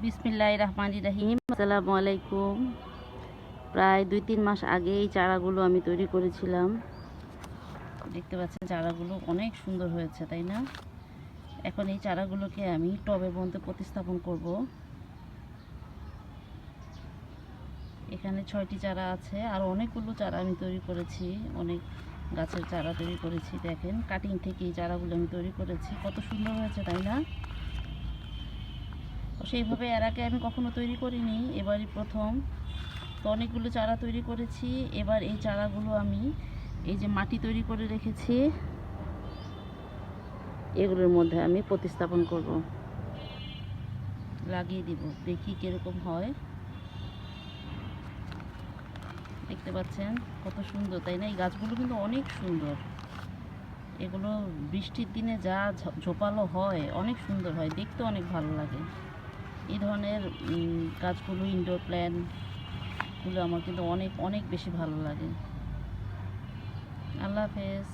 বিসমিল্লাহির রহমানির রহিম। আসসালামু আলাইকুম। প্রায় 2-3 মাস আগে এই চারাগুলো আমি তৈরি করেছিলাম। দেখতে পাচ্ছেন চারাগুলো অনেক সুন্দর হয়েছে, তাই না? এখন এই চারাগুলোকে আমি টবের মধ্যে প্রতিস্থাপন করব। এখানে 6টি চারা আছে, আর অনেকগুলো চারা আমি তৈরি করেছি, অনেক গাছের চারা তৈরি করেছি। দেখেন, কাটিং থেকে এই চারাগুলো আমি তৈরি করেছি, কত সুন্দর হয়েছে, তাই না? সেইভাবে এর আগে আমি কখনো তৈরি করিনি, এবারই প্রথম। তো অনেকগুলো চারা তৈরি করেছি। এবার এই চারাগুলো আমি এই যে মাটি তৈরি করে রেখেছি, এগুলোর মধ্যে আমি প্রতিস্থাপন করব, লাগিয়ে দিব, দেখি কিরকম হয়। দেখতে পাচ্ছেন কত সুন্দর, তাই না? এই গাছগুলো কিন্তু অনেক সুন্দর। এগুলো বৃষ্টির দিনে যা ঝোপালো হয়, অনেক সুন্দর হয়, দেখতে অনেক ভালো লাগে। এই ধরনের গাছগুলো, ইনডোর প্ল্যান্টগুলো আমার কিন্তু অনেক অনেক বেশি ভালো লাগে। আল্লাহ হাফেজ।